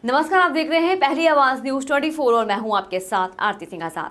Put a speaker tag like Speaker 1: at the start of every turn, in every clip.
Speaker 1: नमस्कार, आप देख रहे हैं पहली आवाज न्यूज 24 और मैं हूं आपके साथ आरती सिंह आजाद।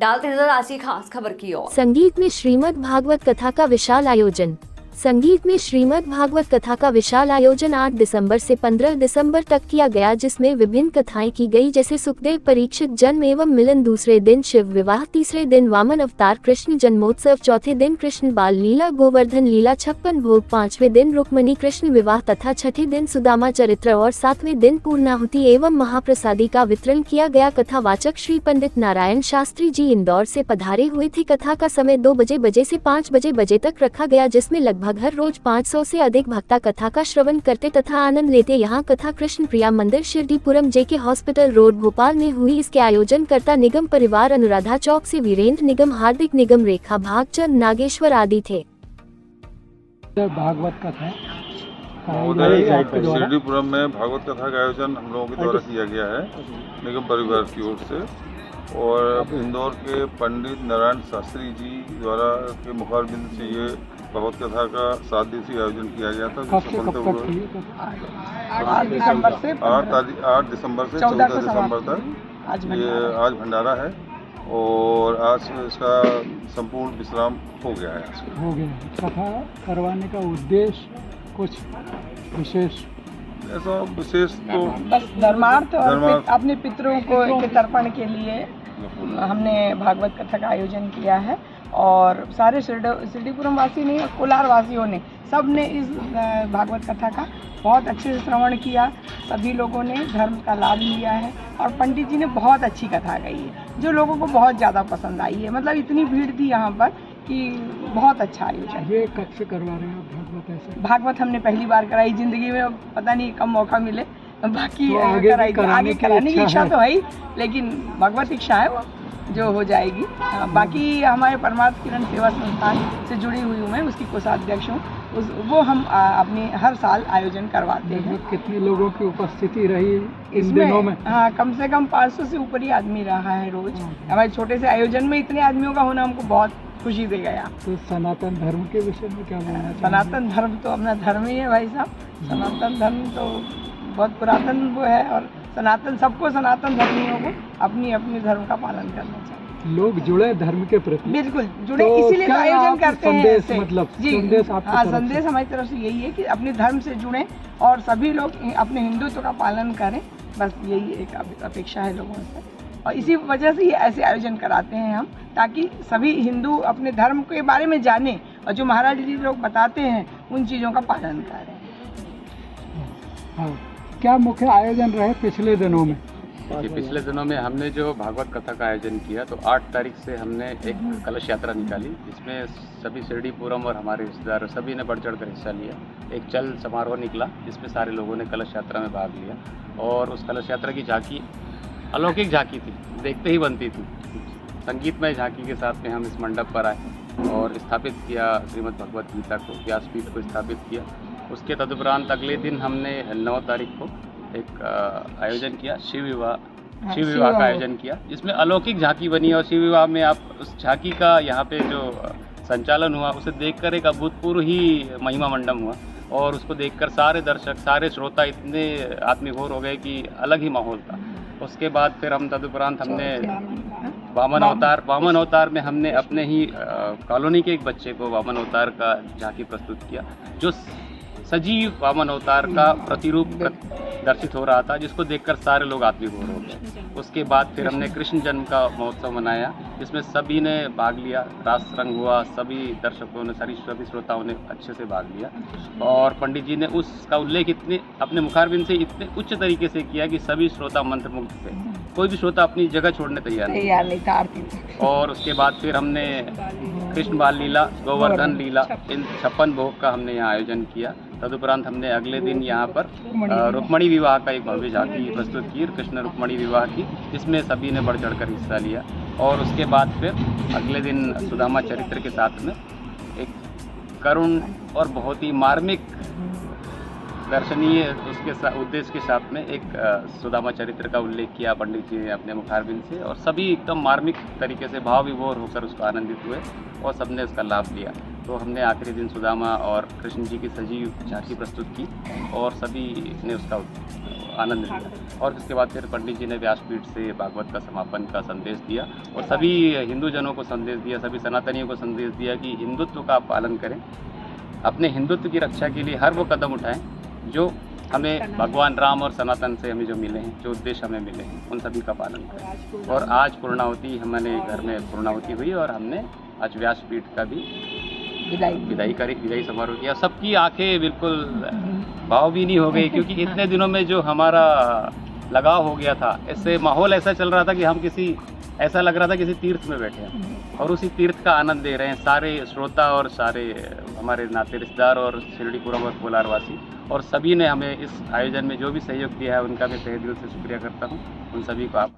Speaker 1: डालते नजर आज की खास खबर की ओर।
Speaker 2: संगीत में श्रीमद् भागवत कथा का विशाल आयोजन। संगीत में श्रीमद् भागवत कथा का विशाल आयोजन 8 दिसंबर से 15 दिसंबर तक किया गया, जिसमें विभिन्न कथाएं की गई, जैसे सुखदेव परीक्षित जन्म एवं मिलन, दूसरे दिन शिव विवाह, तीसरे दिन वामन अवतार, कृष्ण जन्मोत्सव, चौथे दिन कृष्ण बाल लीला, गोवर्धन लीला, 56 भोग, पांचवें दिन रुक्मणी कृष्ण विवाह तथा छठे दिन सुदामा चरित्र और सातवें दिन पूर्णाहुति एवं महाप्रसादी का वितरण किया गया। कथावाचक श्री पंडित नारायण शास्त्री जी इंदौर से पधारे हुए थे। कथा का समय 2 बजे से 5 बजे तक रखा गया, जिसमें लगभग हर रोज 500 से अधिक भक्ता कथा का श्रवण करते तथा आनंद लेते। यहाँ कथा कृष्ण प्रिया मंदिर शिरडीपुरम जेके हॉस्पिटल रोड भोपाल में हुई। इसके आयोजन करता निगम परिवार अनुराधा चौक से वीरेंद्र निगम, हार्दिक निगम, रेखा भागचंद, नागेश्वर आदि थे।
Speaker 3: भागवत कथा
Speaker 4: शिरडीपुरम में भागवत कथा का आयोजन हम लोगों के द्वारा किया गया है निगम परिवार की ओर से, और इंदौर के पंडित नारायण शास्त्री जी द्वारा के मुखारबिंद से ये भागवत कथा का 7 दिवसीय आयोजन किया गया था। 8 दिसंबर से 14 दिसंबर तक ये आज भंडारा है, और आज इसका संपूर्ण विश्राम हो गया है।
Speaker 3: कथा करवाने का उद्देश्य कुछ विशेष
Speaker 4: ऐसा विशेष तो
Speaker 5: बस धर्मार्थ और अपने पितरों को के तर्पण के लिए हमने भागवत कथा का आयोजन किया है, और सारे शिरडीपुरम वासी ने, कोलार वासियों ने, सब ने इस भागवत कथा का बहुत अच्छे से श्रवण किया। सभी लोगों ने धर्म का लाभ लिया है, और पंडित जी ने बहुत अच्छी कथा गई है जो लोगों को बहुत ज़्यादा पसंद आई है। मतलब इतनी भीड़ थी यहाँ पर कि बहुत अच्छा आयोजन।
Speaker 3: ये कब से करवा रहे हैं भागवत? ऐसे
Speaker 5: भागवत हमने पहली बार कराई जिंदगी में, पता नहीं कब मौका मिले, बाकी
Speaker 3: तो
Speaker 5: आगे कराने की इच्छा तो है ही, लेकिन भगवत इच्छा है वो जो हो जाएगी। बाकी हमारे परमार्थ किरण सेवा संस्थान से जुड़ी हुई हूँ मैं, उसकी कोषाध्यक्ष हूँ। वो हम अपने हर साल आयोजन करवाते हैं।
Speaker 3: कितने लोगों की उपस्थिति रही इन दिनों में?
Speaker 5: हाँ, कम से कम 500 से ऊपर ही आदमी रहा है रोज। हमारे छोटे से आयोजन में इतने आदमियों का होना हमको बहुत खुशी दे गया।
Speaker 3: तो सनातन धर्म के विषय में क्या बोलना है?
Speaker 5: सनातन धर्म तो अपना धर्म ही है भाई साहब। सनातन धर्म तो बहुत पुरातन वो है, और सनातन सबको, सनातन धर्मियों को अपनी अपनी धर्म का पालन करना चाहिए।
Speaker 3: लोग जुड़े धर्म के प्रति,
Speaker 5: बिल्कुल जुड़े,
Speaker 3: तो
Speaker 5: इसीलिए तो आयोजन करते हैं।
Speaker 3: संदेश मतलब
Speaker 5: जी,
Speaker 3: संदेश
Speaker 5: संदेश हमारी तरफ से यही है कि अपने धर्म से जुड़ें और सभी लोग अपने हिंदुत्व का पालन करें। बस यही एक अपेक्षा है लोगों से, और इसी वजह से ये ऐसे आयोजन कराते हैं हम, ताकि सभी हिंदू अपने धर्म के बारे में जानें, और जो महाराज जी लोग बताते हैं उन चीज़ों का पालन करें।
Speaker 3: हाँ, क्या मुख्य आयोजन रहे पिछले दिनों में?
Speaker 6: पिछले दिनों में हमने जो भागवत कथा का आयोजन किया, तो 8 तारीख से हमने एक कलश यात्रा निकाली, जिसमें सभी शिरडीपुरम और हमारे रिश्तेदार सभी ने बढ़ चढ़ कर हिस्सा लिया। एक चल समारोह निकला जिसमें सारे लोगों ने कलश यात्रा में भाग लिया, और उस कलश यात्रा की झांकी अलौकिक झांकी थी, देखते ही बनती थी। संगीतमय झांकी के साथ में हम इस मंडप पर आए और स्थापित किया श्रीमद् भगवत गीता को, व्यासपीठ को स्थापित किया। उसके तदुपरांत अगले दिन हमने 9 तारीख को एक आयोजन किया, शिव विवाह का आयोजन किया, जिसमें अलौकिक झांकी बनी। और शिव विवाह में आप उस झांकी का यहाँ पे जो संचालन हुआ, उसे देखकर एक अभूतपूर्व ही महिमा मंडन हुआ, और उसको देखकर सारे दर्शक, सारे श्रोता इतने आत्मीभोर हो गए कि अलग ही माहौल था। उसके बाद फिर हम तदुपरांत हमने वामन अवतार में हमने अपने ही कॉलोनी के एक बच्चे को वामन अवतार का झांकी प्रस्तुत किया, जो सजीव वामन अवतार का प्रतिरूप दर्शित हो रहा था, जिसको देखकर सारे लोग आत्मीभोर हो गए। उसके बाद फिर हमने कृष्ण जन्म का महोत्सव मनाया, जिसमें सभी ने भाग लिया, रास रंग हुआ, सभी दर्शकों ने, सभी श्रोताओं ने अच्छे से भाग लिया, और पंडित जी ने उसका उल्लेख इतने अपने मुखारबिंद से इतने उच्च तरीके से किया कि सभी श्रोता मंत्रमुग्ध थे। कोई भी श्रोता अपनी जगह छोड़ने तैयार नहीं था। और उसके बाद फिर हमने कृष्ण बाल लीला, गोवर्धन लीला, इन 56 भोग का हमने यहाँ आयोजन किया। तदुपरांत हमने अगले दिन यहाँ पर रुक्मणी विवाह का एक भव्य झांकी प्रस्तुत की, कृष्ण रुक्मणी विवाह की, जिसमें सभी ने बढ़ चढ़कर हिस्सा लिया। और उसके बाद फिर अगले दिन सुदामा चरित्र के साथ में एक करुण और बहुत ही मार्मिक दर्शनीय उद्देश्य के साथ में एक सुदामा चरित्र का उल्लेख किया पंडित जी ने अपने मुखारबिंद से, और सभी एकदम मार्मिक तरीके से भाव विभोर होकर उसको आनंदित हुए और सबने उसका लाभ लिया। तो हमने आखिरी दिन सुदामा और कृष्ण जी की सजीव झांकी प्रस्तुत की और सभी ने उसका आनंद लिया। और उसके बाद फिर पंडित जी ने व्यासपीठ से भागवत का समापन का संदेश दिया और सभी हिंदू जनों को संदेश दिया, सभी सनातनियों को संदेश दिया कि हिंदुत्व का पालन करें, अपने हिंदुत्व की रक्षा के लिए हर वो कदम उठाएं जो हमें भगवान राम और सनातन से हमें जो मिले हैं, जो उद्देश्य हमें मिले हैं, उन सभी का पालन करें। और आज पूर्णाहुति हमारे घर में पूर्णाहुति हुई और हमने आज व्यासपीठ का भी विदाई समारोह किया। सबकी आंखें बिल्कुल भावभीनी हो गई, क्योंकि इतने दिनों में जो हमारा लगाव हो गया था, इससे माहौल ऐसा चल रहा था कि हम ऐसा लग रहा था किसी तीर्थ में बैठे हैं और उसी तीर्थ का आनंद दे रहे हैं सारे श्रोता और सारे हमारे नाते रिश्तेदार और शिरडीपुरम और कोलारवासी, और सभी ने हमें इस आयोजन में जो भी सहयोग दिया है उनका मैं तहे दिल से शुक्रिया करता हूँ। उन सभी को आप